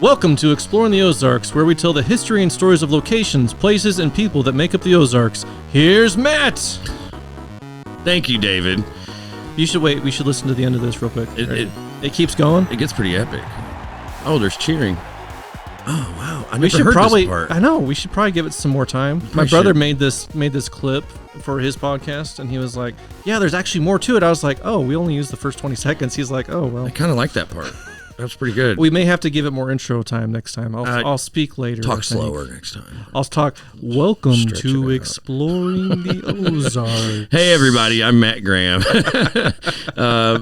Welcome to Exploring the Ozarks, where we tell the history and stories of locations, places, and people that make up the Ozarks. Here's Matt! Thank you, David. You should wait. We should listen to the end of this real quick. It keeps going. It gets pretty epic. Oh, there's cheering. Oh, wow. I We never should heard probably. this part. I know. We should probably give it some more time. My brother made this clip for his podcast, and he was like, "Yeah, there's actually more to it." I was like, "Oh, we only used the first 20 seconds." He's like, "Oh, well." I kind of like that part. That's pretty good. We may have to give it more intro time next time. I'll speak later. Talk slower next time. I'll talk. Welcome to Exploring the Ozarks. Hey, everybody. I'm Matt Graham,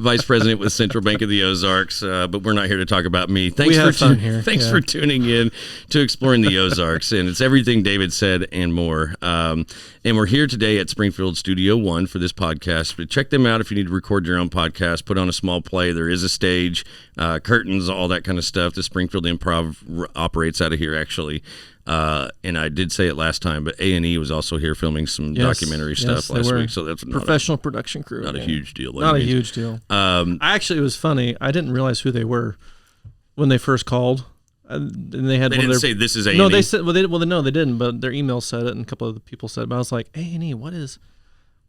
Vice President with Central Bank of the Ozarks, but we're not here to talk about me. Thanks for tuning in to Exploring the Ozarks, and it's everything David said and more. And we're here today at Springfield Studio One for this podcast. But check them out if you need to record your own podcast, put on a small play. There is a stage, curtains, all that kind of stuff. The Springfield Improv operates out of here, actually. And I did say it last time, but A&E was also here filming some documentary stuff last week. So that's professional production crew. Not a huge deal. Not a huge deal. Actually, it was funny. I didn't realize who they were when they first called. And they didn't say this is A&E. No, they said they didn't, but their email said it, and a couple of the people said it. But I was like, A&E, what is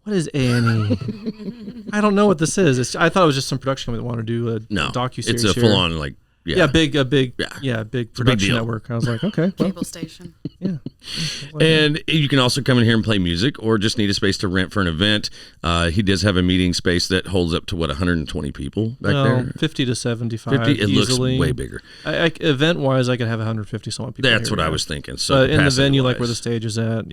A&E? I don't know what this is. I thought it was just some production company that wanted to do a docuseries. It's a full-on big production network. I was like, okay, well, cable station. Yeah. And you can also come in here and play music, or just need a space to rent for an event. He does have a meeting space that holds up to 120 people back there. 50 to 75. 50. It easily. looks way bigger. Event-wise, I could have 150 some people. That's what I was thinking. So in the venue, like where the stage is at,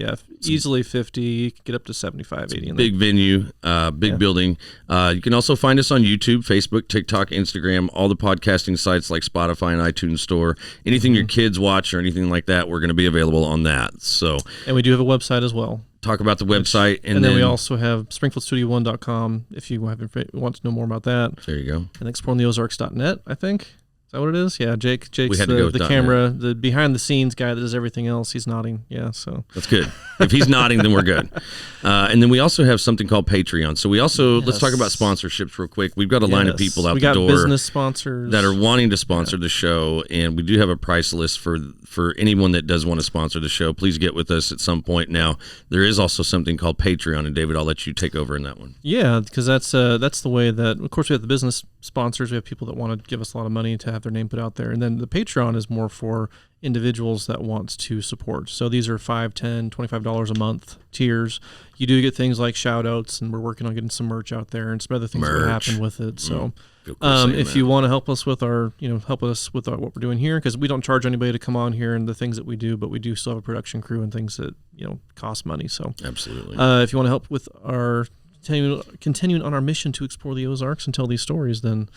easily 50. You could get up to 75, 80. Big venue, big building. You can also find us on YouTube, Facebook, TikTok, Instagram, all the podcasting sites like Spotify and iTunes Store. Anything your kids watch or anything like that, we're going to be available on that. So, and we do have a website as well. Talk about the website, and then we also have springfieldstudio1.com if you want to know more about that. There you go. And exploringtheozarks.net, I think. Is that what it is? Yeah, Jake's the camera, the behind the scenes guy that does everything else. He's nodding. Yeah, so that's good. If he's nodding, then we're good. And then we also have something called Patreon. So we also let's talk about sponsorships real quick. We've got a line of people out the door. We got business sponsors that are wanting to sponsor the show, and we do have a price list for anyone that does want to sponsor the show. Please get with us at some point. Now there is also something called Patreon, and David, I'll let you take over in that one. Yeah, because that's the way that, of course, we have the business sponsors. We have people that want to give us a lot of money to have their name put out there, and then the Patreon is more for individuals that wants to support. So these are $5, $10, $25 a month tiers. You do get things like shout outs, and we're working on getting some merch out there and some other things that happen with it. So if you want to help us with what we're doing here, because we don't charge anybody to come on here and the things that we do, but we do still have a production crew and things that cost money. So absolutely, if you want to help with our continuing on our mission to explore the Ozarks and tell these stories, then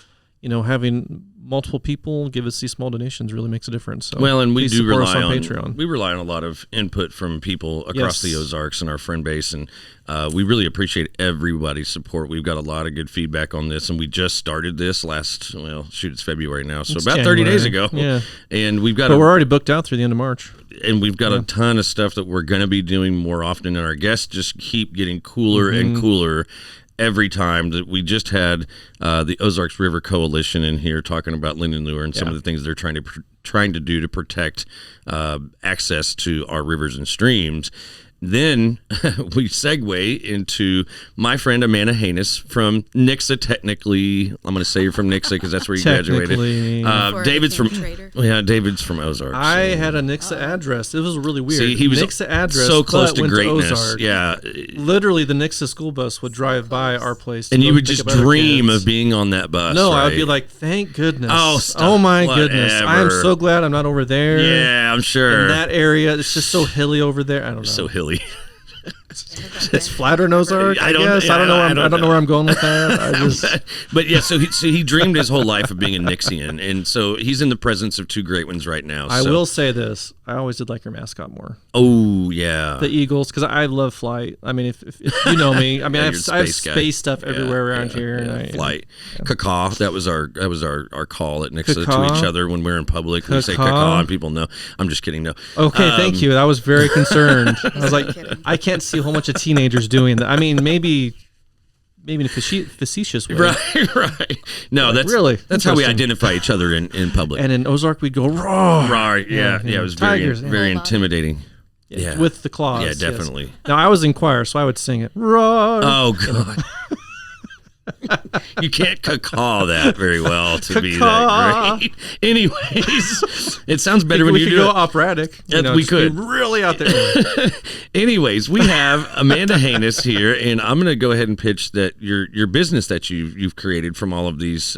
having multiple people give us these small donations really makes a difference. So and we do rely on Patreon. We rely on a lot of input from people across the Ozarks and our friend base, and we really appreciate everybody's support. We've got a lot of good feedback on this, and we just started this it's February now, so about January. 30 days ago. Yeah, and we're already booked out through the end of March, and we've got a ton of stuff that we're going to be doing more often, and our guests just keep getting cooler and cooler every time. That we just had the Ozarks River Coalition in here talking about Linden Lure and some of the things they're trying to do to protect access to our rivers and streams. Then we segue into my friend Amanda Hoenes from Nixa. Technically, I'm going to say you're from Nixa because that's where you graduated. David's from Ozarks. I had a Nixa address. It was really weird. See, he was Nixa address, so close to greatness. Ozarks. Yeah, literally, the Nixa school bus would drive by our place, and you would just dream of being on that bus. No, right? I would be like, "Thank goodness! Oh my goodness! I am so glad I'm not over there." Yeah, I'm sure. In that area, it's just so hilly over there. I don't know. So hilly. It's flatter in Ozark. I don't know where I'm going with that. But yeah, so he dreamed his whole life of being a Nixian, and so he's in the presence of two great ones right now. I will say this: I always did like your mascot more. Oh yeah, the Eagles, because I love Flight. I mean, if you know me, I mean, I have space stuff everywhere around here. Yeah, Flight, cacaw. That was our call at Nixa to each other when we're in public. We say cacaw, and people know. I'm just kidding. No. Okay, thank you. I was very concerned. I was like, I can't see a whole bunch of teenagers doing that. I mean, maybe maybe in a facetious way. Right. No, that's how we identify each other in public. And in Ozark, we'd go roar. Roar. Yeah. It was Tigers, very intimidating. Yeah. With the claws. Yeah, definitely. Yes. Now, I was in choir, so I would sing it. Roar. Oh, God. You can't caw that very well to be that great. Anyways, it sounds better when you do it. We could go operatic. We could. Be really out there. Anyways, we have Amanda Hoenes here, and I'm going to go ahead and pitch that your business that you've created from all of these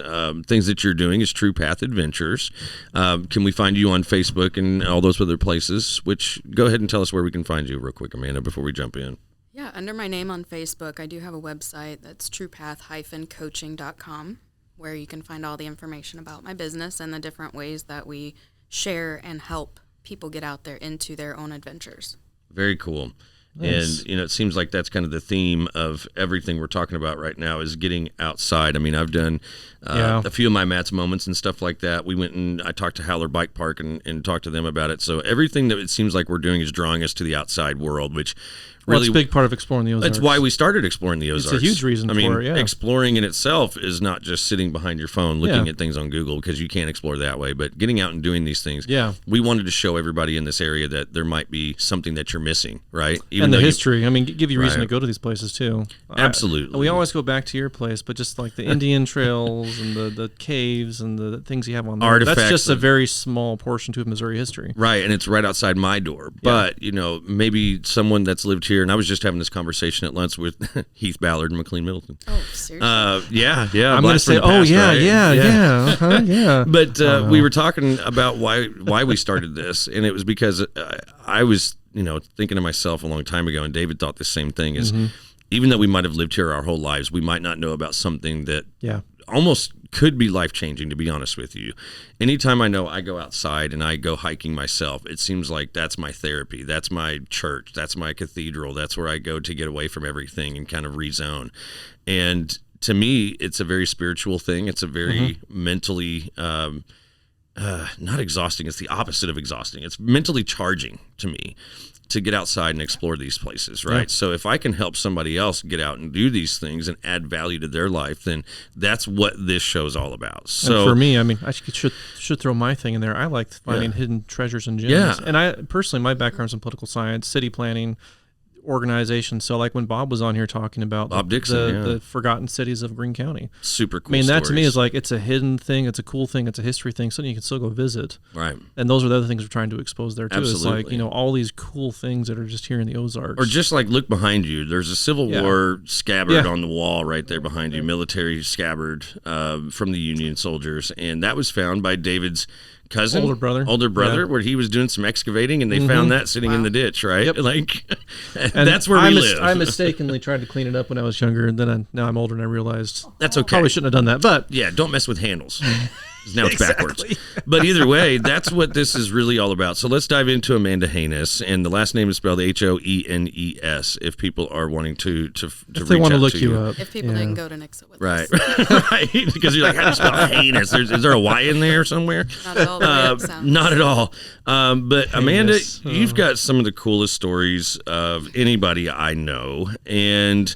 things that you're doing is True Path Adventures. Can we find you on Facebook and all those other places? Which, go ahead and tell us where we can find you real quick, Amanda, before we jump in. Yeah, under my name on Facebook, I do have a website that's truepath-coaching.com, where you can find all the information about my business and the different ways that we share and help people get out there into their own adventures. Very cool. Nice. And, it seems like that's kind of the theme of everything we're talking about right now is getting outside. I mean, I've done a few of my Matt's moments and stuff like that. We went and I talked to Howler Bike Park and talked to them about it. So everything that it seems like we're doing is drawing us to the outside world, which really, it's a big part of exploring the Ozarks. That's why we started exploring the Ozarks. It's a huge reason for it, yeah. Exploring in itself is not just sitting behind your phone looking at things on Google, because you can't explore that way, but getting out and doing these things. Yeah. We wanted to show everybody in this area that there might be something that you're missing, right? And the history. I mean, give you reason to go to these places, too. Absolutely. We always go back to your place, but just like the Indian trails and the caves and the things you have on there. Artifacts. That's just a very small portion to Missouri history. Right, and it's right outside my door. But, maybe someone that's lived here, and I was just having this conversation at lunch with Heath Ballard and McLean Middleton. Oh, seriously? Yeah. I'm going to say, yeah. But we were talking about why we started this, and it was because I was, thinking to myself a long time ago, and David thought the same thing, is even though we might have lived here our whole lives, we might not know about something that almost could be life-changing, to be honest with you. Anytime I know I go outside and I go hiking myself, it seems like that's my therapy. That's my church. That's my cathedral. That's where I go to get away from everything and kind of rezone. And to me, it's a very spiritual thing. It's a very mentally, not exhausting. It's the opposite of exhausting. It's mentally charging to me to get outside and explore these places, right? Yeah. So if I can help somebody else get out and do these things and add value to their life, then that's what this show's all about. So and for me, I mean, I should throw my thing in there. I like finding hidden treasures and gems. Yeah. And I personally, my background's in political science, city planning, organization. So like when Bob was on here talking about Bob Dixon, the forgotten cities of Greene County. Super cool. I mean, that stories. to me is like, it's a hidden thing. It's a cool thing. It's a history thing. Something you can still go visit. Right. And those are the other things we're trying to expose there too. Absolutely. It's like, all these cool things that are just here in the Ozarks. Or just like look behind you. There's a Civil War scabbard on the wall right there behind you, military scabbard from the Union soldiers. And that was found by David's cousin, older brother, where he was doing some excavating, and they found that sitting in the ditch, right? Yep. Like, and that's where we live. I mistakenly tried to clean it up when I was younger, and then now I'm older, and I realized that's okay. Probably shouldn't have done that, but don't mess with handles. Now it's backwards. But either way, that's what this is really all about. So let's dive into Amanda Hoenes, and the last name is spelled Hoenes. If people are wanting to if they want to look you up, if people didn't go to Nixa with us, right? Because you're like, how do you spell Hoenes? Is there a Y in there somewhere? Not at all. Not at all. But Hoenes. Amanda, you've got some of the coolest stories of anybody I know, and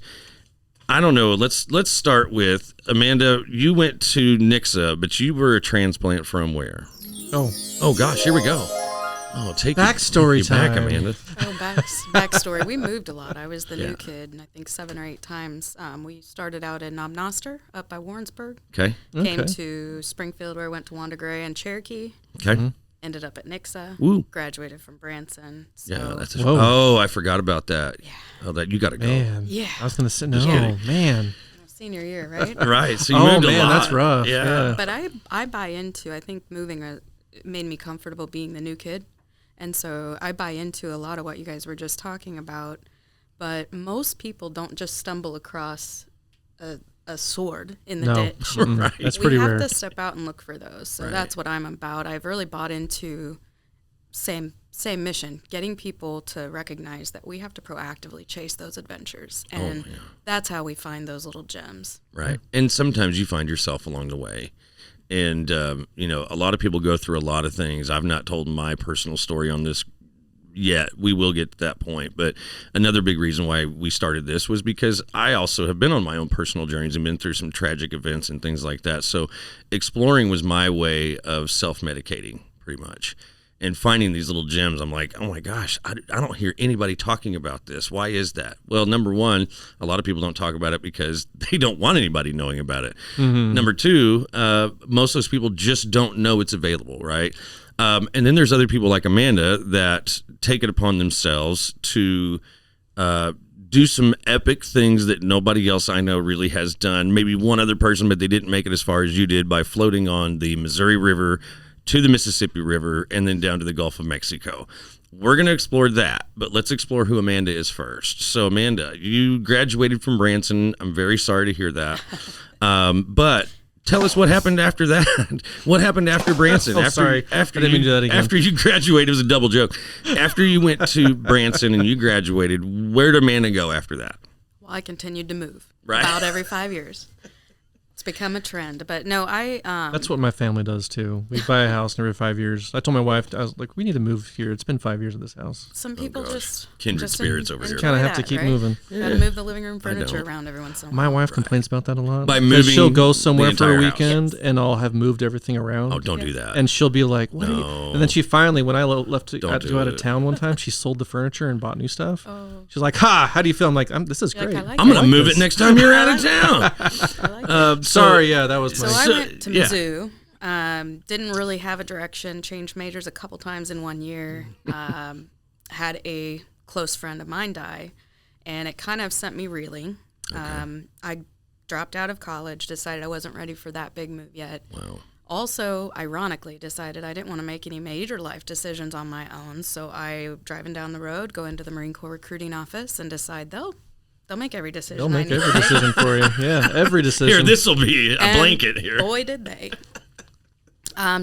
I don't know. Let's start with Amanda. You went to Nixa, but you were a transplant from where? Oh gosh, here we go. Oh, take backstory time, back, Amanda. Backstory. We moved a lot. I was the new kid, and I think 7 or 8 times. We started out in Noster, up by Warrensburg. Okay. Came to Springfield, where I went to Wanda Gray and Cherokee. Okay. Mm-hmm. Ended up at Nixa. Woo. Graduated from Branson. So. Yeah, that's I forgot about that. Yeah. Oh, that you got to go. Yeah. I was gonna say no, man. Senior year, right? Right. So you moved a lot. That's rough. Yeah. But I buy into. I think moving made me comfortable being the new kid, and so I buy into a lot of what you guys were just talking about. But most people don't just stumble across a sword in the ditch. Right. That's pretty rare. We have to step out and look for those. So that's what I'm about. I've really bought into same mission, getting people to recognize that we have to proactively chase those adventures. And that's how we find those little gems. Right. And sometimes you find yourself along the way. And, a lot of people go through a lot of things. I've not told my personal story on this yet. We will get to that point. But another big reason why we started this was because I also have been on my own personal journeys and been through some tragic events and things like that. So exploring was my way of self-medicating, pretty much. And finding these little gems, I'm like, oh my gosh, I don't hear anybody talking about this. Why is that? Well, number one, a lot of people don't talk about it because they don't want anybody knowing about it. Mm-hmm. Number two, most of those people just don't know it's available, right? And then there's other people like Amanda that take it upon themselves to do some epic things that nobody else I know really has done. Maybe one other person, but they didn't make it as far as you did by floating on the Missouri River to the Mississippi River, and then down to the Gulf of Mexico. We're going to explore that, but let's explore who Amanda is first. So, Amanda, you graduated from Branson. I'm very sorry to hear that. But tell us what happened after that. What happened after Branson? Sorry. I didn't mean to do that again. After you graduated, it was a double joke. After you went to Branson and you graduated, where did Amanda go after that? Well, I continued to move right. About every 5 years. It's become a trend, but no, that's what my family does too. We buy a house every 5 years. I told my wife, I was like, we need to move here. It's been 5 years in this house. Some people just kindred spirits over here. Kind of have to keep moving. Got to move the living room furniture around every once in a while. My wife complains about that a lot. By moving, she'll go somewhere for a weekend, house. And I'll have moved everything around. Oh, don't do that. And she'll be like, "What?" No. And then she finally, when I left to go out of town one time, she sold the furniture and bought new stuff. Oh. She's like, "Ha! How do you feel?" I'm like, "This is great. I'm gonna move it next time you're out of town." Sorry, yeah, that was. So I went to Mizzou. Didn't really have a direction. Changed majors a couple times in 1 year. Had a close friend of mine die, and it kind of sent me reeling. Okay. I dropped out of college. Decided I wasn't ready for that big move yet. Wow. Also, ironically, decided I didn't want to make any major life decisions on my own. So I, driving down the road, go into the Marine Corps recruiting office and decide they'll make every decision. They'll make every decision for you. Yeah, every decision. Here, this will be a blanket here. Boy, did they.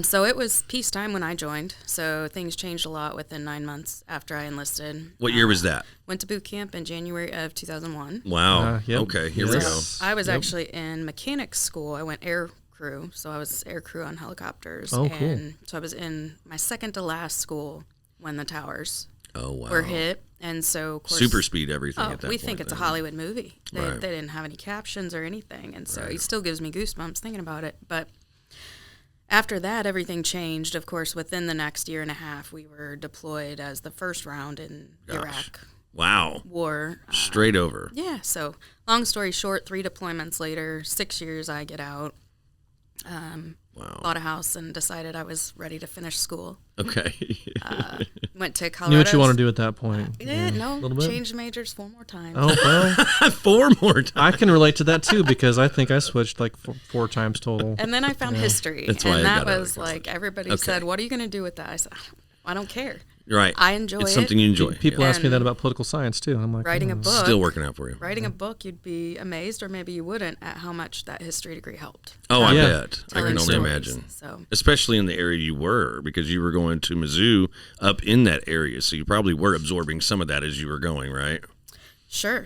So it was peacetime when I joined. So things changed a lot within 9 months after I enlisted. What year was that? Went to boot camp in January of 2001. Wow. Yep. Okay, here we go. I was actually in mechanics school. I went air crew, so I was air crew on helicopters. Oh, cool. And so I was in my second to last school when the towers wow. were hit. And so, of course, super speed everything at that point. We think it's a Hollywood movie. They Right. didn't have any captions or anything. And so it still gives me goosebumps thinking about it. But after that, everything changed. Of course, within the next year and a half, we were deployed as the first round in Iraq. Wow. War. Straight over. Yeah. So long story short, 3 deployments later, 6 years, I get out. Wow. Bought a house and decided I was ready to finish school. Okay. Went to Colorado. Knew what you want to do at that point. No. Changed majors 4 more times. Oh, well. 4 more times. I can relate to that, too, because I think I switched like 4 times total. And then I found history. That's why and I that got was like, everybody said, what are you going to do with that? I said, I don't care. Right. I enjoy it. It's something you enjoy. People ask me that about political science, too. I'm like, writing a book. Still working out for you. Writing a book, you'd be amazed, or maybe you wouldn't, at how much that history degree helped. Oh, I bet. I can only stories. imagine. So. Especially in the area you were, because you were going to Mizzou up in that area, so you probably were absorbing some of that as you were going, right? Sure.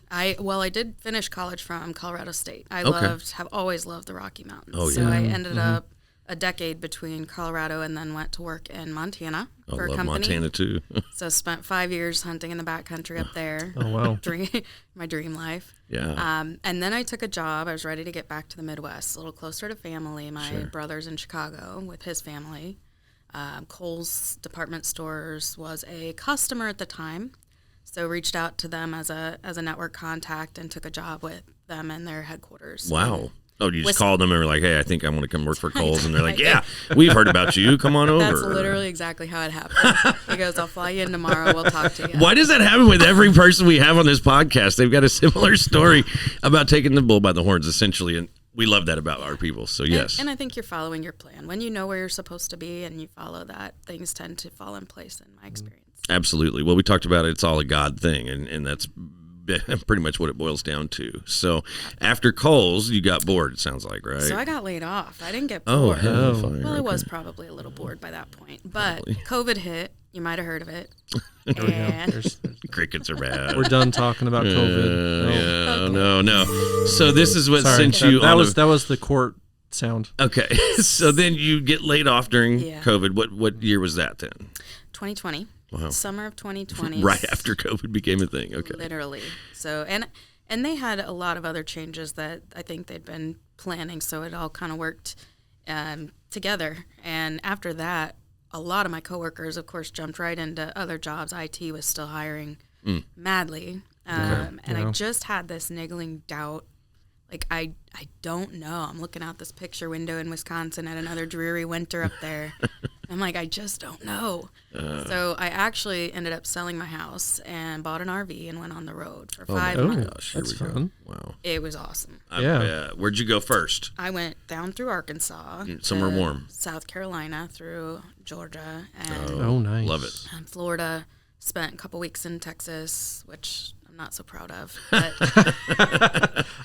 I did finish college from Colorado State. I have always loved the Rocky Mountains. Oh, yeah. So I ended up a decade between Colorado and then went to work in Montana for a company. Montana too. So spent 5 years hunting in the backcountry up there. Oh, wow. My dream life. Yeah. And then I took a job. I was ready to get back to the Midwest, a little closer to family. My brother's in Chicago with his family. Kohl's Department Stores was a customer at the time. So reached out to them as a network contact and took a job with them in their headquarters. Wow. Oh, you just called them and were like, hey, I think I want to come work for Kohl's. And they're like, yeah, we've heard about you. Come on over. That's literally exactly how it happened. He goes, I'll fly you in tomorrow. We'll talk to you. Why does that happen with every person we have on this podcast? They've got a similar story about taking the bull by the horns, essentially. And we love that about our people. So, yes. And I think you're following your plan. When you know where you're supposed to be and you follow that, things tend to fall in place in my experience. Absolutely. Well, we talked about it's all a God thing, and that's pretty much what it boils down to. So after Kohl's, you got bored, it sounds like, right? So I got laid off. I didn't get bored. Oh, fine. Well, I was probably a little bored by that point. But COVID hit. You might have heard of it. Crickets are bad. We're done talking about COVID. No. So this is what sent you that was the court sound. Okay. So then you get laid off during COVID. What year was that then? 2020. Wow. Summer of 2020. Right after COVID became a thing. Okay. Literally. So, and they had a lot of other changes that I think they'd been planning, so it all kind of worked together. And after that, a lot of my coworkers, of course, jumped right into other jobs. IT was still hiring madly. And I just had this niggling doubt. Like, I don't know. I'm looking out this picture window in Wisconsin at another dreary winter up there. I'm like, I just don't know. So I actually ended up selling my house and bought an RV and went on the road for 5 months. Gosh, that's fun. Wow. It was awesome. Where'd you go first? I went down through Arkansas. Somewhere warm. South Carolina, through Georgia, and Nice. Love it. Florida. Spent a couple weeks in Texas, which I'm not so proud of. But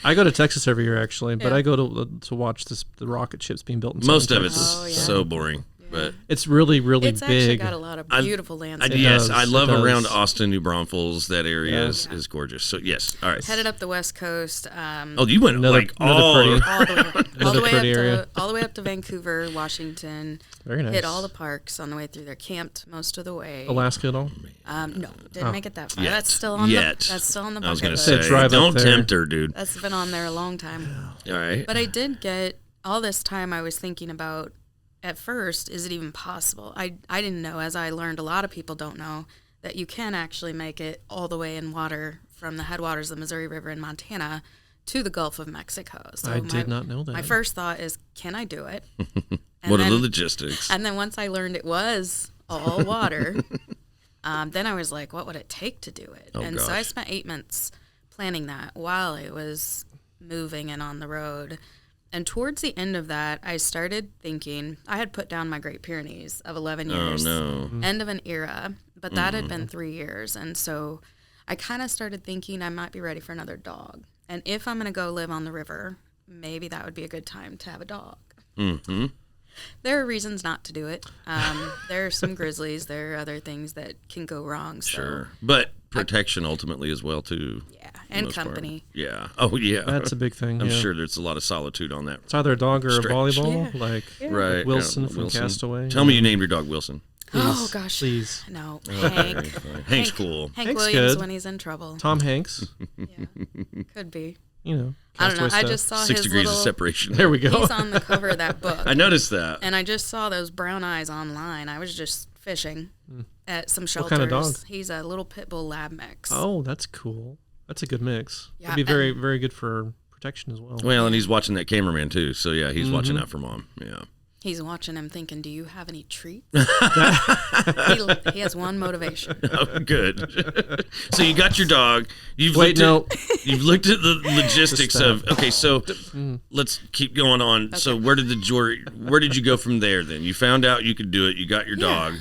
I go to Texas every year, actually, but I go to watch the rocket ships being built in Most southern of it's Texas. so boring. But It's really, really it's big. actually got a lot of beautiful landscapes. yes, does, I love it does. around Austin, New Braunfels. That area is gorgeous. So yes, all right. Headed up the West Coast. You went Another pretty area. All the way up to Vancouver, Washington. Very nice. Hit all the parks on the way through there. Camped most of the way. Alaska at all? No, didn't make it that far. Yet. That's still on Yet. the I was bucket going to list. say, drive up don't there. tempt her, dude. That's been on there a long time. All right. But I did get all this time. I was thinking about, at first, is it even possible? I didn't know, as I learned, a lot of people don't know, that you can actually make it all the way in water from the headwaters of the Missouri River in Montana to the Gulf of Mexico. So I did not know that. My first thought is, can I do it? What are the logistics? And then once I learned it was all water, then I was like, what would it take to do it? So I gosh. spent 8 months planning that while it was moving and on the road. And towards the end of that, I started thinking, I had put down my Great Pyrenees of 11 years. Oh, no. End of an era, but that had been 3 years. And so I kind of started thinking I might be ready for another dog. And if I'm going to go live on the river, maybe that would be a good time to have a dog. Mm-hmm. There are reasons not to do it. There are some grizzlies. There are other things that can go wrong. So, Sure. But protection ultimately as well, too. Yeah, for the and most part. company. Yeah. Oh, yeah. That's a big thing. I'm yeah. sure there's a lot of solitude on that. It's either a dog or a Stretch. volleyball, like Right. Wilson yeah, from Castaway. Tell me you named your dog Wilson. Oh, gosh. Please. No, Very Hank. fine. Hank's cool. Hank Hank's Williams good. when he's in trouble. Tom Hanks, Yeah, could be. you know. I don't know. Castaway I stuff. just saw 6 his degrees little. of separation. There we go. He's on the cover of that book. I noticed that. And I just saw those brown eyes online. I was just fishing at some shelters. kind of dog? He's a little pit bull lab mix. Oh, that's cool. That's a good mix. Yeah, It'd be very, very good for protection as well. Well, and he's watching that cameraman, too. So, yeah, he's watching out for Mom. Yeah. He's watching him thinking, do you have any treats? he has one motivation. Oh, good. So you got your dog. You've Wait, looked no. You've looked at the logistics Just of. Okay, so let's keep going on. So where did you go from there? Then you found out you could do it. You got your dog.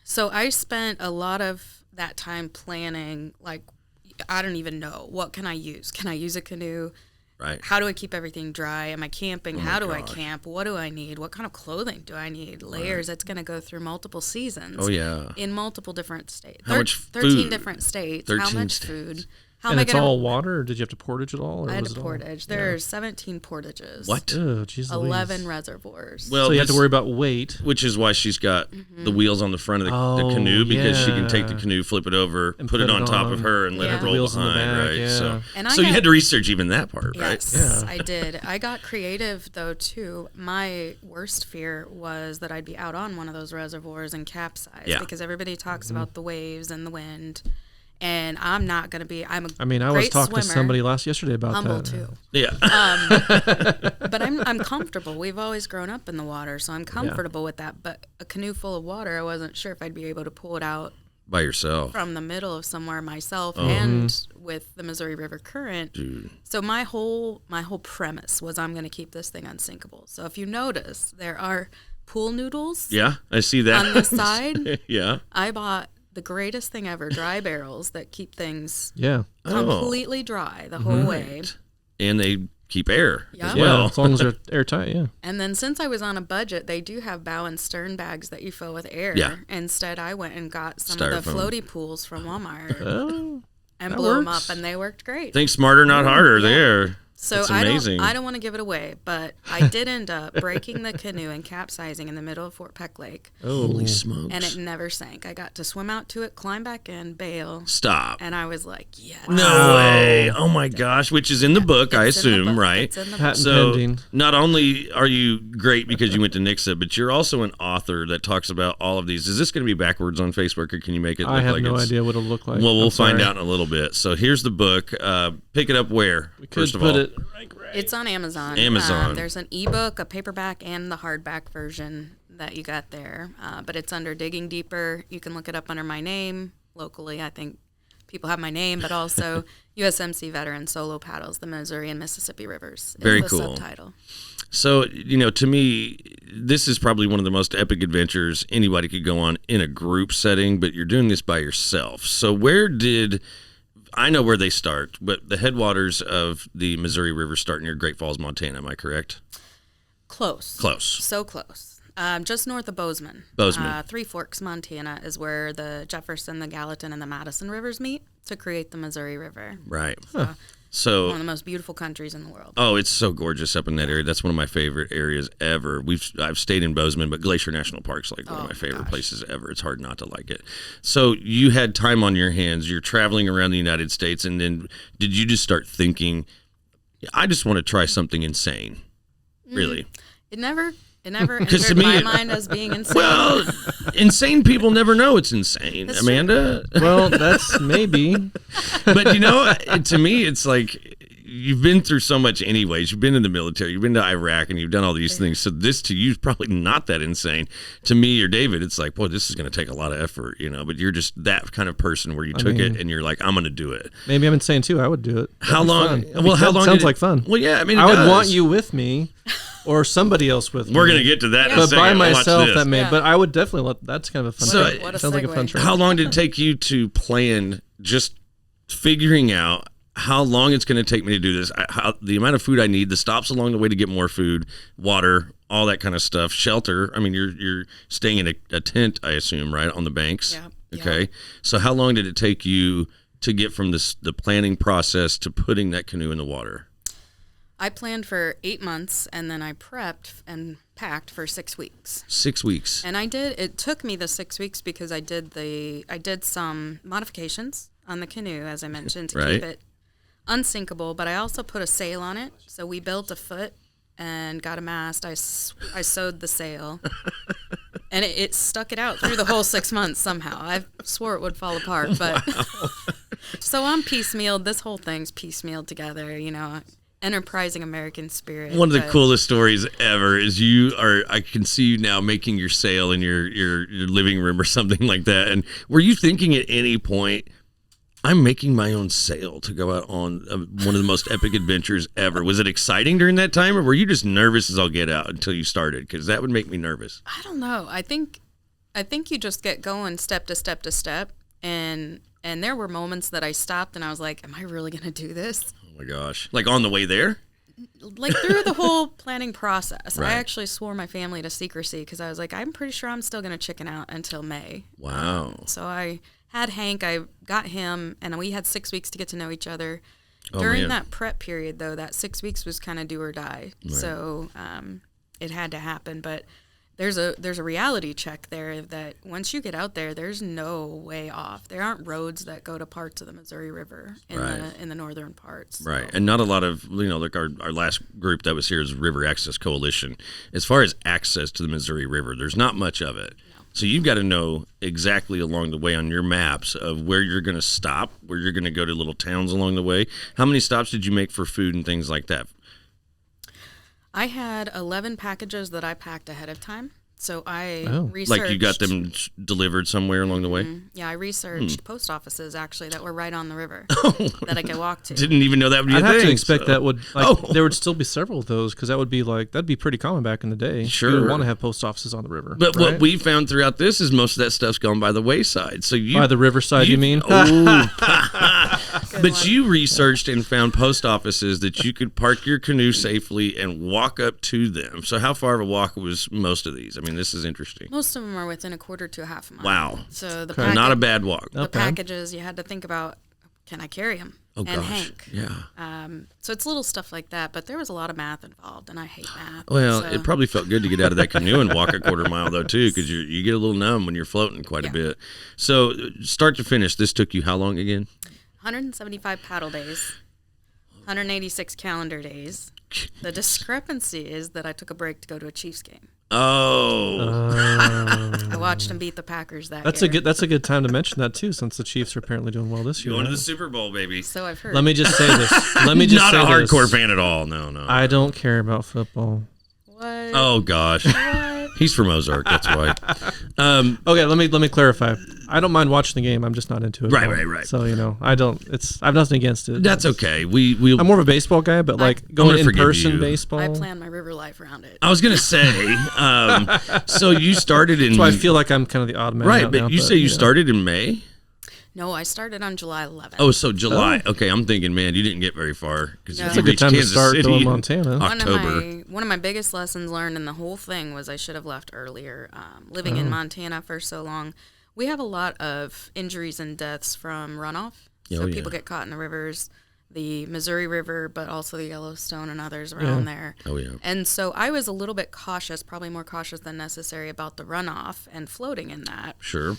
So I spent a lot of that time planning, like, I don't even know. What can I use? Can I use a canoe? Right. How do I keep everything dry? Am I camping? How do I gosh. camp? What do I need? What kind of clothing do I need? Layers. It's going to go through multiple seasons. Oh yeah. In multiple different states. How much 13 food? different states. 13 How much states. food? How And am I it's going all water, or did you have to portage it all? Or I had was to it all- portage. There are 17 portages. What? Oh, geez, 11 Louise. reservoirs. Well, So you have to this- worry about weight. Which is why she's got Mm-hmm. the wheels on the front of the Oh, canoe, because she can take the yeah. canoe, flip it over, And put it on top of on. her, and let Yeah. it roll Wheels in the behind. back, Right. yeah. So, And I so you had- had to research even that part, right? Yes, Yeah. I did. I got creative, though, too. My worst fear was that I'd be out on one of those reservoirs and capsize, Yeah. because everybody talks Mm-hmm. about the waves and the wind, and I'm not going to be. I'm a I mean, I was great talking to swimmer, somebody yesterday about humble that. too. Yeah. But I'm comfortable. We've always grown up in the water, so I'm comfortable with that. But a canoe full of water, I wasn't sure if I'd be able to pull it out By yourself. from the middle of somewhere myself, Mm-hmm. and with the Missouri River current. Dude. So my whole premise was I'm going to keep this thing unsinkable. So if you notice, there are pool noodles Yeah, I see that on the side. Yeah. I bought the greatest thing ever, dry barrels that keep things Yeah. completely dry the whole way. And they keep air Yeah. as Yeah, well. as long as they're airtight, yeah. And then since I was on a budget, they do have bow and stern bags that you fill with air. Yeah. Instead, I went and got some of the Styrofoam. floaty pools from Walmart Oh, and that blew them works. up, and they worked great. Think smarter, not harder there. So That's amazing. I don't want to give it away, but I did end up breaking the canoe and capsizing in the middle of Fort Peck Lake. Holy smokes. And it never sank. I got to swim out to it, climb back in, bail. Stop. And I was like, yes. No way. Oh my gosh. Which is in the book, I assume, right? It's in the Patent So pending. not only are you great because you went to Nixa, but you're also an author that talks about all of these. Is this going to be backwards on Facebook, or can you make it look I have like no it's... idea what it'll look like. Well, we'll I'm find sorry. out in a little bit. So here's the book. Pick it up where, We could first of put all? it. It's on Amazon. Amazon. There's an ebook, a paperback, and the hardback version that you got there. But it's under Digging Deeper. You can look it up under my name locally. I think people have my name, but also USMC Veteran Solo Paddles the Missouri and Mississippi Rivers. Very is the cool. Subtitle. So, to me, this is probably one of the most epic adventures anybody could go on in a group setting, but you're doing this by yourself. So I know where they start, but the headwaters of the Missouri River start near Great Falls, Montana. Am I correct? Close. Close. So close. Just north of Bozeman. Bozeman. Three Forks, Montana is where the Jefferson, the Gallatin, and the Madison rivers meet to create the Missouri River. Right. One So, of the most beautiful countries in the world. oh, it's so gorgeous up in that area. That's one of my favorite areas ever. I've stayed in Bozeman, but Glacier National Park's like one of my favorite places ever. It's hard not to like it. So you had time on your hands. You're traveling around the United States, and then did you just start thinking, I just want to try something insane? Really? It never entered to me, my mind as being insane. Well, insane people never know it's insane, That's Amanda. Well, that's maybe. But to me, it's like you've been through so much anyways. You've been in the military, you've been to Iraq, and you've done all these things. So this to you is probably not that insane. To me or David, it's like, boy, this is going to take a lot of effort, But you're just that kind of person where you took it and you're like, I'm going to do it. Maybe I'm insane too. I would do it. How long? Fun. Well, how long? Sounds did like fun. Well, yeah. I mean, I would does. want you with me, or somebody else with me. We're going to get to that in a But second. by Watch myself, this. that may. Yeah. But I would definitely let. That's kind of a fun. So- trip. What a Sounds like a fun segue. trip. How long did it take you to plan just figuring out how long it's going to take me to do this, the amount of food I need, the stops along the way to get more food, water, all that kind of stuff, shelter? I mean, you're staying in a tent, I assume, right, on the banks? Yeah. Okay. So how long did it take you to get from the planning process to putting that canoe in the water? I planned for 8 months, and then I prepped and packed for 6 weeks. 6 weeks. And it took me the 6 weeks because I did some modifications on the canoe, as I mentioned, to keep it unsinkable, but I also put a sail on it. So we built a foot and got a mast. I sewed the sail, and it stuck it out through the whole 6 months somehow. I swore it would fall apart, but so I'm piecemealed. This whole thing's piecemealed together, enterprising American spirit. One of the coolest stories ever is I can see you now making your sail in your living room or something like that. And were you thinking at any point, I'm making my own sail to go out on one of the most epic adventures ever? Was it exciting during that time, or were you just nervous as all get out until you started? Because that would make me nervous. I don't know. I think you just get going step to step to step, and there were moments that I stopped and I was like, am I really going to do this? Oh my gosh. Like on the way there? Like through the whole planning process. Right. I actually swore my family to secrecy because I was like, I'm pretty sure I'm still going to chicken out until May. Wow. So I had Hank, I got him, and we had 6 weeks to get to know each other. Oh, During man. that prep period, though, that 6 weeks was kind of do or die. Right. So it had to happen. But there's a reality check there that once you get out there, there's no way off. There aren't roads that go to parts of the Missouri River in the northern parts. So. Right. And not a lot of, like our last group that was here is River Access Coalition. As far as access to the Missouri River, there's not much of it. So you've got to know exactly along the way on your maps of where you're going to stop, where you're going to go to little towns along the way. How many stops did you make for food and things like that? I had 11 packages that I packed ahead of time. So I researched. Like you got them delivered somewhere along the way? Yeah, I researched post offices actually that were right on the river that I could walk to. Didn't even know that would be a I'd thing. have to expect so- that would there would still be several of those because that'd be pretty common back in the day. Sure. You would want to have post offices on the river. But right? what we found throughout this is most of that stuff's gone by the wayside. So by the riverside, you mean? But you researched and found post offices that you could park your canoe safely and walk up to them. So how far of a walk was most of these? I mean, this is interesting. Most of them are within a quarter to a half a mile. Wow. So Not a bad walk. The packages, you had to think about, can I carry them? and gosh. Hank. Yeah. So it's little stuff like that, but there was a lot of math involved, and I hate math. Well, so. it probably felt good to get out of that canoe and walk a quarter mile, though, too, because you get a little numb when you're floating quite a bit. So start to finish, this took you how long again? 175 paddle days, 186 calendar days. The discrepancy is that I took a break to go to a Chiefs game. Oh. I watched them beat the Packers that year. That's a good time to mention that too, since the Chiefs are apparently doing well this year. Going to the Super Bowl, baby. So I've heard. Let me just say this. Not a hardcore fan at all. No. I don't care about football. What? Oh gosh. What? He's from Ozark, that's why. Okay, let me clarify. I don't mind watching the game. I'm just not into it. Right. So I have nothing against it. That's okay. I'm more of a baseball guy, but going in person baseball. I plan my river life around it. I was gonna say. So you started in. So I feel like I'm kind of the odd man. Right, but you say you started in May. No, I started on July 11th. Oh, so July. Oh. Okay, I'm thinking, man, you didn't get very far because it's a good time to start in Montana. October. One of my biggest lessons learned in the whole thing was I should have left earlier. Living in Montana for so long, we have a lot of injuries and deaths from runoff. So people get caught in the rivers, the Missouri River, but also the Yellowstone and others around there. Oh, yeah. And so I was a little bit cautious, probably more cautious than necessary about the runoff and floating in that. Sure.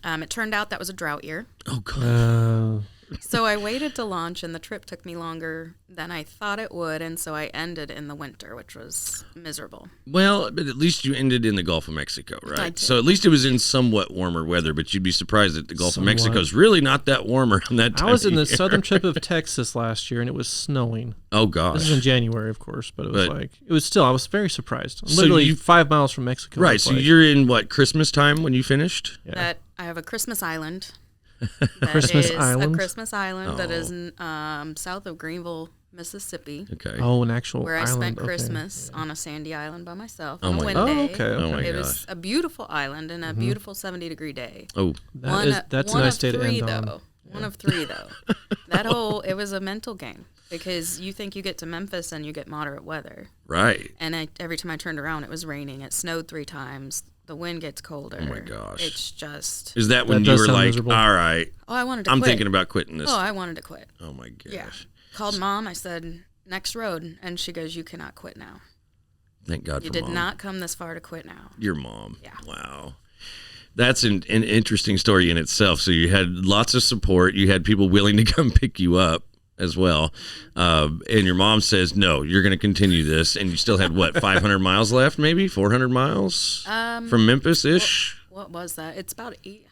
It turned out that was a drought year. Oh, God. So I waited to launch, and the trip took me longer than I thought it would, and so I ended in the winter, which was miserable. Well, but at least you ended in the Gulf of Mexico, right? I did. So at least it was in somewhat warmer weather, but you'd be surprised that the Gulf of Mexico is really not that warmer on that time. I was in the year. southern tip of Texas last year, and it was snowing. Oh, gosh. This is in January, of course, but I was very surprised. I'm literally 5 miles from Mexico. Right, so you're in, Christmas time when you finished? Yeah. That I have a Christmas island. Christmas A Christmas island that is south of Greenville, Mississippi. Okay. Oh, an actual where island. I spent Christmas on a sandy island by myself Oh on a my wind God. day. Oh, okay. Oh, my It gosh. was a beautiful island and a beautiful 70-degree day. Oh. That's a nice day to end on. One of three, though. It was a mental game because you think you get to Memphis and you get moderate weather. Right. And every time I turned around, it was raining. It snowed 3 times. The wind gets colder. Oh, my gosh. It's just... Is that when you were like, miserable. all right, Oh, I wanted to I'm quit. thinking about quitting this? Oh, I wanted to quit. Oh, my gosh. Yeah. Called Mom. I said, next road. And she goes, you cannot quit now. Thank God You for did Mom. not come this far to quit now. Your mom. Yeah. Wow. That's an interesting story in itself. So you had lots of support. You had people willing to come pick you up as well. And your mom says, no, you're going to continue this. And you still had, 500 miles left, maybe? 400 miles from Memphis-ish? What was that? It's about 800.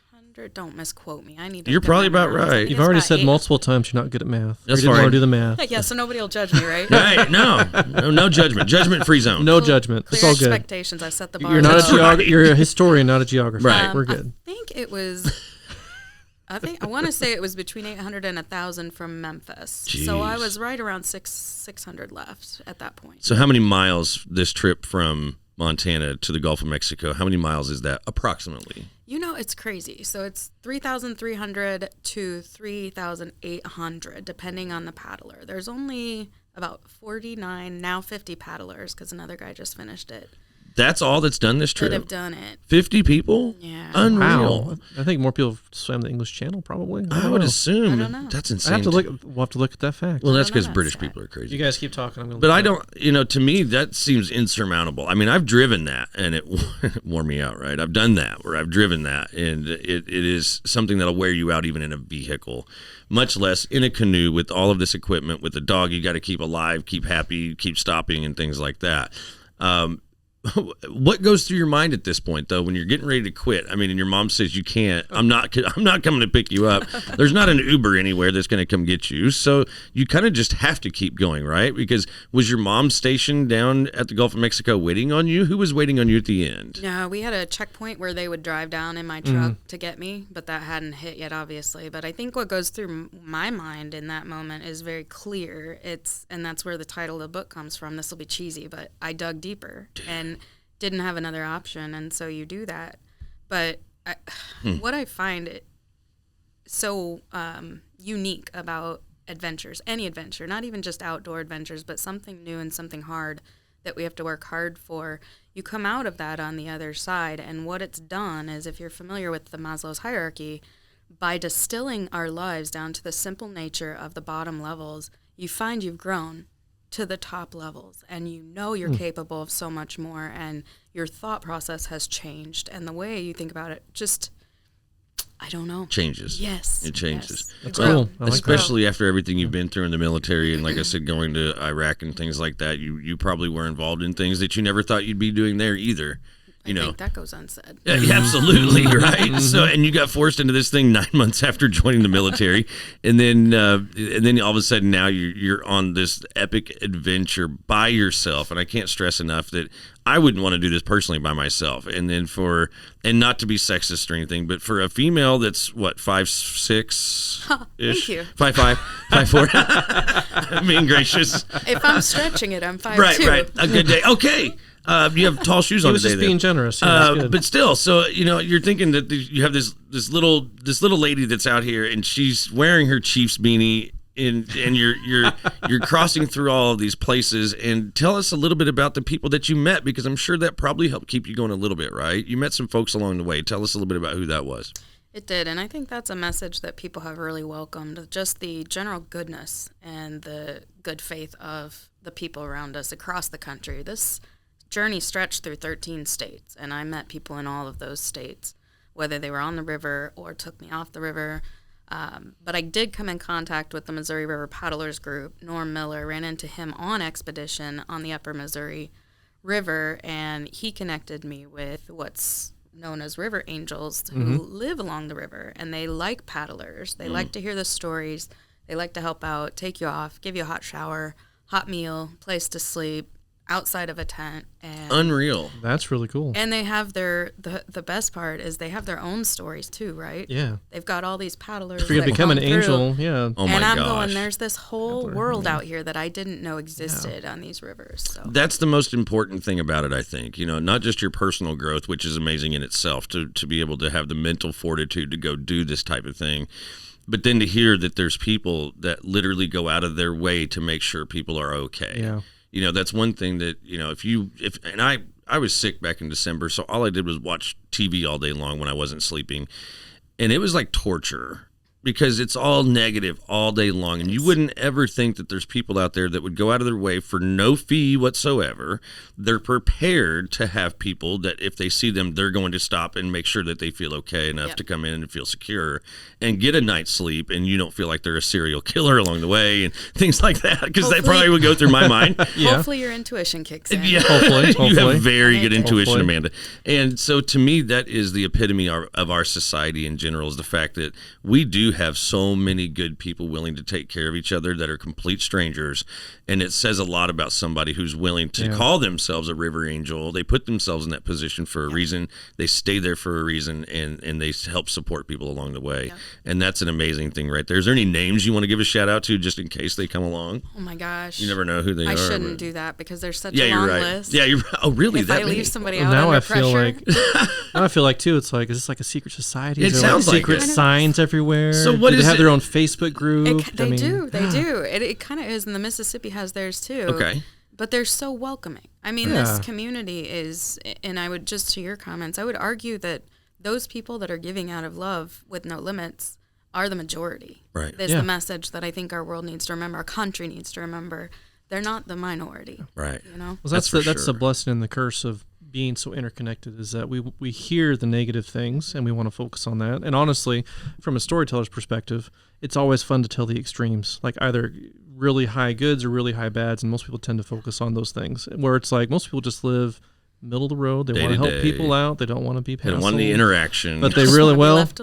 Don't misquote me. I need to. You're probably about right. You've already said multiple times you're not good at math. That's you didn't fine. want to do the math. Yeah, so nobody will judge me, right? Right. No judgment. Judgment-free zone. No judgment. Clear it's all good. expectations. I set the bar. You're not low. You're a historian, not a geographer. Right. We're good. I think it was. I want to say it was between 800 and 1,000 from Memphis. Jeez. So I was right around 600 left at that point. So how many miles this trip from Montana to the Gulf of Mexico, how many miles is that approximately? It's crazy. So it's 3,300 to 3,800, depending on the paddler. There's only about 49, now 50 paddlers, because another guy just finished it. That's all that's done this trip? That have done it. 50 people? Yeah. Unreal. Wow. I think more people swam the English Channel, probably. I would assume. I don't know. That's I insane. have to look. We'll have to look at that fact. Well, that's I don't know because that British stat. people are crazy. You guys keep talking. I'm gonna. But I don't, to me, that seems insurmountable. I mean, I've driven that, and it wore me out, right? I've done that, where I've driven that, and it is something that'll wear you out even in a vehicle, much less in a canoe with all of this equipment, with a dog you got to keep alive, keep happy, keep stopping, and things like that. What goes through your mind at this point, though, when you're getting ready to quit? I mean, and your mom says you can't. I'm not coming to pick you up. There's not an Uber anywhere that's going to come get you, so you kind of just have to keep going, right? Because was your mom stationed down at the Gulf of Mexico waiting on you? Who was waiting on you at the end? No, we had a checkpoint where they would drive down in my truck to get me, but that hadn't hit yet, obviously. But I think what goes through my mind in that moment is very clear. And that's where the title of the book comes from. This will be cheesy, but I dug deeper and didn't have another option, and so you do that. But what I find so unique about adventures, any adventure, not even just outdoor adventures, but something new and something hard that we have to work hard for, you come out of that on the other side, and what it's done is, if you're familiar with the Maslow's hierarchy, by distilling our lives down to the simple nature of the bottom levels, you find you've grown to the top levels, and you know you're capable of so much more, and your thought process has changed, and the way you think about it just, I don't know, changes. Yes, it changes. Yes. That's cool. I like Especially after everything you've been through in the military, and like I said, going to Iraq and things like that. You probably were involved in things that you never thought you'd be doing there either. I think that goes unsaid. Yeah, absolutely, right. So, and you got forced into this thing 9 months after joining the military, and then all of a sudden now you're on this epic adventure by yourself. And I can't stress enough that I wouldn't want to do this personally by myself. And then and not to be sexist or anything, but for a female that's what 5'6" ish, Thank you. 5'5", 5'4", being gracious. If I'm stretching it, I'm 5'2". Right. A good day. Okay. You have tall shoes on today. He was just being generous. But still, so you're thinking that you have this little lady that's out here, and she's wearing her Chiefs beanie, and you're crossing through all of these places. And tell us a little bit about the people that you met, because I'm sure that probably helped keep you going a little bit, right? You met some folks along the way. Tell us a little bit about who that was. It did, and I think that's a message that people have really welcomed, just the general goodness and the good faith of the people around us across the country. This journey stretched through 13 states, and I met people in all of those states, whether they were on the river or took me off the river. But I did come in contact with the Missouri River Paddlers Group. Norm Miller, ran into him on expedition on the upper Missouri River, and he connected me with what's known as river angels who live along the river, and they like paddlers. They like to hear the stories. They like to help out, take you off, give you a hot shower, hot meal, place to sleep, outside of a tent. And Unreal. That's really cool. And they have the best part is they have their own stories too, right? Yeah. They've got all these paddlers. If you're going to become an angel, yeah. Oh my and I'm gosh. going, there's this whole world out here that I didn't know existed on these rivers. So That's the most important thing about it, I think. Not just your personal growth, which is amazing in itself, to be able to have the mental fortitude to go do this type of thing. But then to hear that there's people that literally go out of their way to make sure people are okay. Yeah. That's one thing that, and I was sick back in December, so all I did was watch TV all day long when I wasn't sleeping. And it was like torture, because it's all negative all day long. And you wouldn't ever think that there's people out there that would go out of their way for no fee whatsoever. They're prepared to have people that if they see them, they're going to stop and make sure that they feel okay enough to come in and feel secure and get a night's sleep, and you don't feel like they're a serial killer along the way and things like that, because that probably would go through my mind. Hopefully your intuition kicks in. Yeah, hopefully. You have very good intuition, Hopefully. Amanda. And so to me, that is the epitome of our society in general, is the fact that we do have so many good people willing to take care of each other that are complete strangers. And it says a lot about somebody who's willing to call themselves a river angel. They put themselves in that position for a reason. They stay there for a reason, and they help support people along the way. Yeah. And that's an amazing thing right there. Is there any names you want to give a shout out to just in case they come along? Oh my gosh. You never know who they are. I shouldn't do that because there's such Yeah, a you're long right. list. Yeah, you're oh really? If that I many? leave somebody out Now under I feel pressure. now I feel like too. It's like, is this like a secret society? It Is there sounds like secret it. signs everywhere. So what do is they have it? their own Facebook group? They do. It kind of is, and the Mississippi has theirs too. Okay. But they're so welcoming. I mean, this community is, and I would, just to your comments, I would argue that those people that are giving out of love with no limits are the majority. Right. That's the message that I think our world needs to remember, our country needs to remember. They're not the minority. Right. Well, that's the blessing and the curse of being so interconnected, is that we hear the negative things and we want to focus on that. And honestly, from a storyteller's perspective, it's always fun to tell the extremes, like either really high goods or really high bads, and most people tend to focus on those things, where it's like most people just live middle of the road. They want to help people out. They don't want to be They don't want the interaction. but they really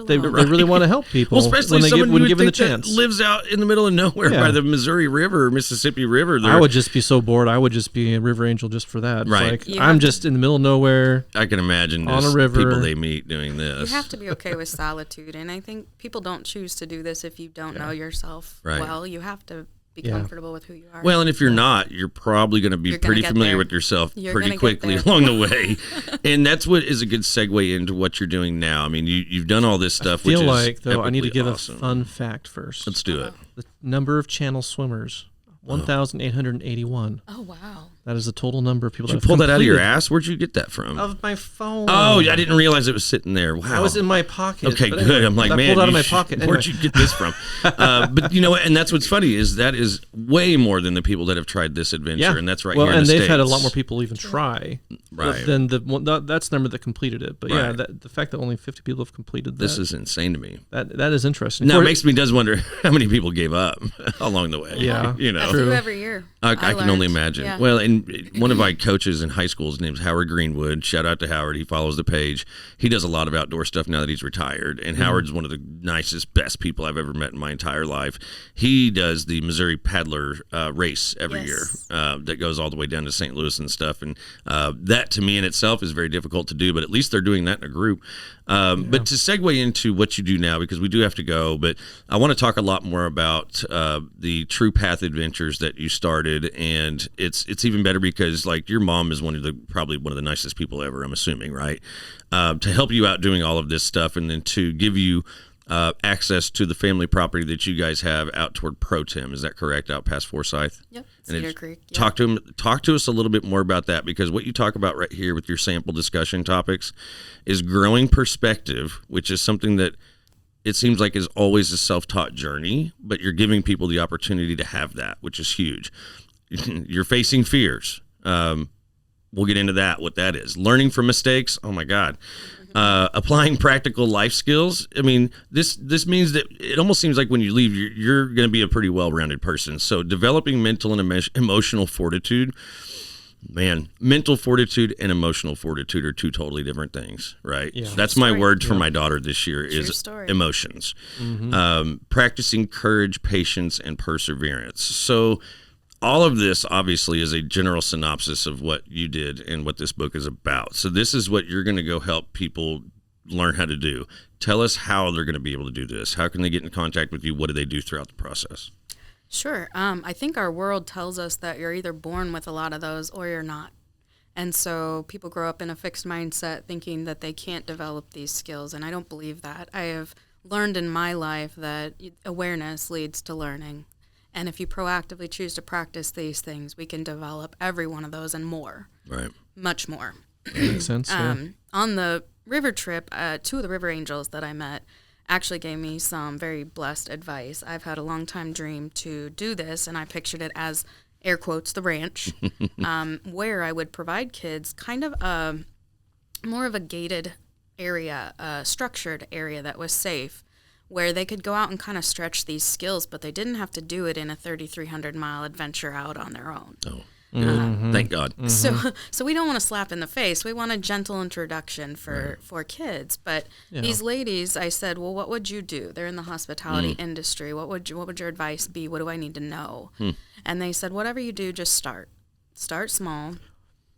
they really want to help people. Well, especially when given the that chance. lives out in the middle of nowhere by the Missouri River or Mississippi River. I would just be so bored. I would just be a river angel just for that. Right. It's like, I'm just in the middle of nowhere. I can imagine on a river. People they meet doing this. You have to be okay with solitude, and I think people don't choose to do this if you don't know yourself well. You have to be comfortable with who you are. Well, and if you're not, you're probably going to be pretty familiar with yourself pretty quickly along the way. And that's what is a good segue into what you're doing now. I mean, you've done all this stuff. I feel which like, is though, I need to give awesome. a fun fact first. Let's do it. The number of channel swimmers, 1,881. Oh, wow. That is the total number of people Did that you pull have that out of your completed. ass? Where'd you get that from? Of my phone. Oh, I didn't realize it was sitting there. Wow. That was in my pocket. Okay, But good. anyway, I'm like, I man, pulled it out of my pocket. Where'd you get this from? But you know what? And that's what's funny is that is way more than the people that have tried this adventure, Yeah. and that's right well, here in and the they've had a States. lot more people even try. Right. Than that's the number that completed it. But Right. yeah, the fact that only 50 people have completed that. This is insane to me. That is interesting. Now, it makes me does wonder how many people gave up along the way. Yeah. You know. I do every year. I can only imagine. Yeah. Well, and one of my coaches in high school, his name's Howard Greenwood. Shout out to Howard. He follows the page. He does a lot of outdoor stuff now that he's retired. And Howard's one of the nicest, best people I've ever met in my entire life. He does the Missouri Paddler race every year that goes all the way down to St. Louis and stuff. And that, to me in itself, is very difficult to do. But at least they're doing that in a group. But to segue into what you do now, because we do have to go, but I want to talk a lot more about the True Path Adventures that you started, and it's even better because like your mom is probably one of the nicest people ever, I'm assuming, right? To help you out doing all of this stuff, and then to give you access to the family property that you guys have out toward Pro Tem. Is that correct? Out past Forsyth? Yep. And Cedar Creek. Yep. Talk to us a little bit more about that, because what you talk about right here with your sample discussion topics is growing perspective, which is something that it seems like is always a self-taught journey, but you're giving people the opportunity to have that, which is huge. You're facing fears. We'll get into that, what that is. Learning from mistakes. Oh my God. Applying practical life skills. I mean, this means that it almost seems like when you leave, you're going to be a pretty well-rounded person. So developing mental and emotional fortitude. Man, mental fortitude and emotional fortitude are two totally different things, right? Yeah. That's my word for my daughter this year is emotions. Practicing courage, patience, and perseverance. So all of this obviously is a general synopsis of what you did and what this book is about. So this is what you're going to go help people learn how to do. Tell us how they're going to be able to do this. How can they get in contact with you? What do they do throughout the process? Sure. I think our world tells us that you're either born with a lot of those or you're not. And so people grow up in a fixed mindset thinking that they can't develop these skills, and I don't believe that. I have learned in my life that awareness leads to learning. And if you proactively choose to practice these things, we can develop every one of those and more. Right. Much more. Makes sense. Yeah. On the river trip, two of the river angels that I met actually gave me some very blessed advice. I've had a long time dream to do this, and I pictured it as, air quotes, the ranch, where I would provide kids kind of more of a gated area, a structured area that was safe, where they could go out and kind of stretch these skills, but they didn't have to do it in a 3,300-mile adventure out on their own. Oh, thank God. So we don't want to slap in the face. We want a gentle introduction for kids. But these ladies, I said, well, what would you do? They're in the hospitality industry. What would your advice be? What do I need to know? And they said, whatever you do, just start. Start small.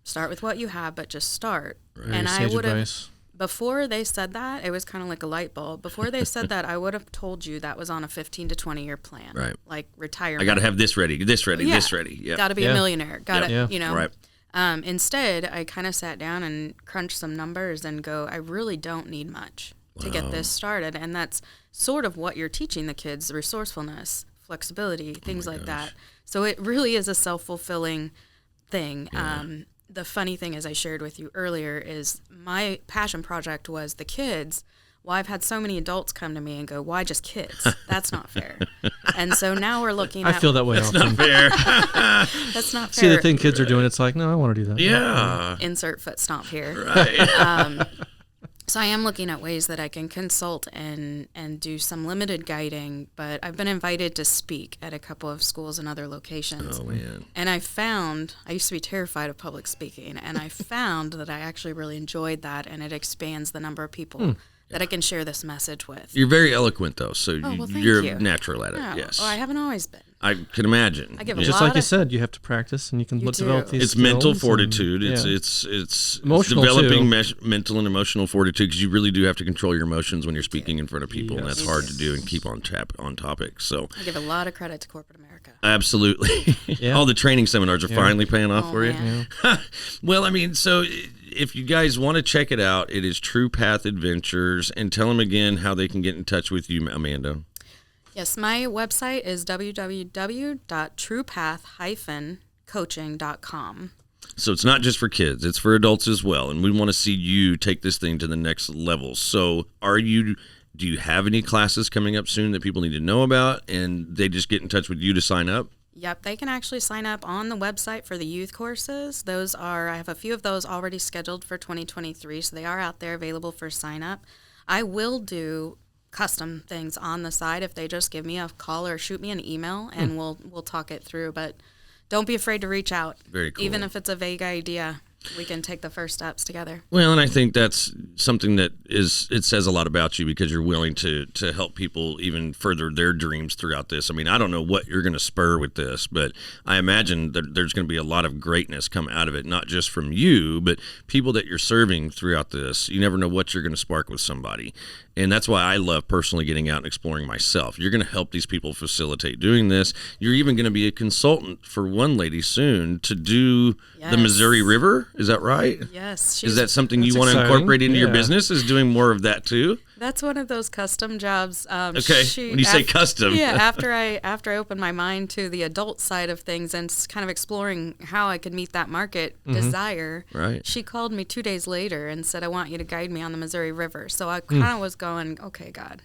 Start with what you have, but just start. Right. And Sage I would have... advice. Before they said that, it was kind of like a light bulb. Before they said that, I would have told you that was on a 15 to 20 year plan. Right. Like retirement. I got to have this ready, this ready. Yeah. Got to be a millionaire. Got to, Right. Instead, I kind of sat down and crunched some numbers and go, I really don't need much to get this started. And that's sort of what you're teaching the kids, resourcefulness, flexibility, things like that. So it really is a self-fulfilling thing. Yeah. The funny thing, as I shared with you earlier, is my passion project was the kids. Well, I've had so many adults come to me and go, why just kids? That's not fair. And so now we're looking at... I feel that way often. Not fair. That's not fair. See, the thing kids are doing, it's like, no, I want to do that. Yeah. Insert foot stomp here. Right. So I am looking at ways that I can consult and do some limited guiding, but I've been invited to speak at a couple of schools and other locations. Oh, man. And I used to be terrified of public speaking, and I found that I actually really enjoyed that, and it expands the number of people that I can share this message with. You're very eloquent, though, so you're you. natural at it, Oh, yes. Well, I haven't always been. I can imagine. I give a Just lot like you of- said, you have to practice, and you can develop these It's skills mental fortitude. and- It's Emotional, developing too. mental and emotional fortitude, because you really do have to control your emotions when you're speaking in front of people, and Yes. that's hard to do and keep on topic. So I give a lot of credit to corporate America. absolutely, Yeah. all the training seminars are finally paying off for you. Man. Well, I mean, so if you guys want to check it out, it is True Path Adventures, and tell them again how they can get in touch with you, Amanda. Yes, my website is www.truepath- coaching.com. So it's not just for kids, it's for adults as well. And we want to see you take this thing to the next level. So do you have any classes coming up soon that people need to know about, and they just get in touch with you to sign up? Yep, they can actually sign up on the website for the youth courses. I have a few of those already scheduled for 2023, so they are out there available for sign up. I will do custom things on the side if they just give me a call or shoot me an email, and we'll talk it through. But don't be afraid to reach out. Very cool. Even if it's a vague idea, we can take the first steps together. Well, and I think that's something that it says a lot about you, because you're willing to help people even further their dreams throughout this. I mean, I don't know what you're going to spur with this, but I imagine that there's going to be a lot of greatness come out of it, not just from you, but people that you're serving throughout this. You never know what you're going to spark with somebody. And that's why I love personally getting out and exploring myself. You're going to help these people facilitate doing this. You're even going to be a consultant for one lady soon to do the Missouri River. Is that right? Yes. Is that something you want to incorporate into your business, is doing more of that too? That's one of those custom jobs. Okay, when you say custom. Yeah, after I opened my mind to the adult side of things and kind of exploring how I could meet that market desire, right. She called me 2 days later and said, I want you to guide me on the Missouri River. So I kind of was going, okay, God,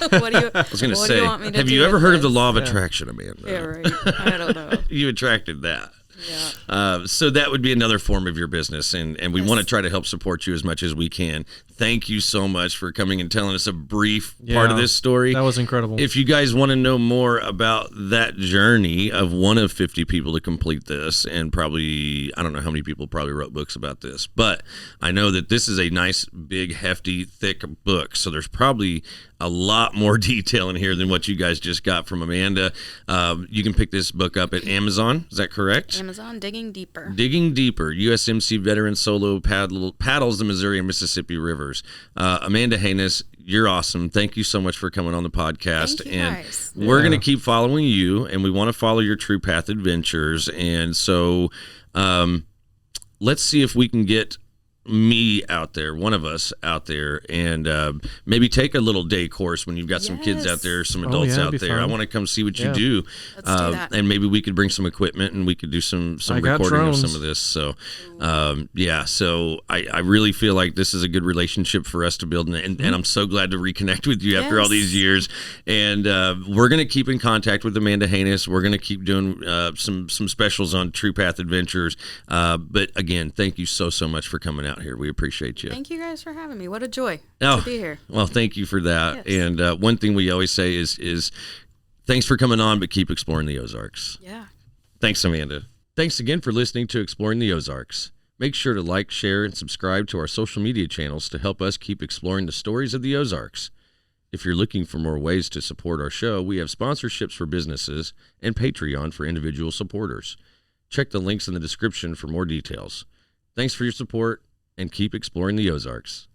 what do you I was going to say, want me to have do you ever with heard of the this? law of attraction, Amanda? Yeah, right. I don't know. You attracted that. Yeah. So that would be another form of your business, and we want to try to help support you as much as we can. Thank you so much for coming and telling us a brief part of this story. That was incredible. If you guys want to know more about that journey of one of 50 people to complete this, and probably, I don't know how many people probably wrote books about this, but I know that this is a nice, big, hefty, thick book. So there's probably a lot more detail in here than what you guys just got from Amanda. You can pick this book up at Amazon. Is that correct? Amazon, Digging Deeper. Digging Deeper, USMC veteran solo paddles the Missouri and Mississippi rivers. Amanda Hoenes, you're awesome. Thank you so much for coming on the podcast. Thank you, and guys. We're going to keep following you, and we want to follow your True Path adventures. And so let's see if we can get me out there, one of us out there, and maybe take a little day course when you've got some kids out there, some adults out there. Fun. I want to come see what you do. Let's do that. And maybe we could bring some equipment and we could do some recording of some of this. So so I really feel like this is a good relationship for us to build, and I'm so glad to reconnect with you after all these years. And we're going to keep in contact with Amanda Hoenes. We're going to keep doing some specials on True Path Adventures. But again, thank you so much for coming out here. We appreciate you. Thank you guys for having me. What a joy to be here. Well, thank you for that. Yes. And one thing we always say is thanks for coming on, but keep exploring the Ozarks. Yeah. Thanks, Amanda. Thanks again for listening to Exploring the Ozarks. Make sure to like, share, and subscribe to our social media channels to help us keep exploring the stories of the Ozarks. If you're looking for more ways to support our show, we have sponsorships for businesses and Patreon for individual supporters. Check the links in the description for more details. Thanks for your support, and keep exploring the Ozarks.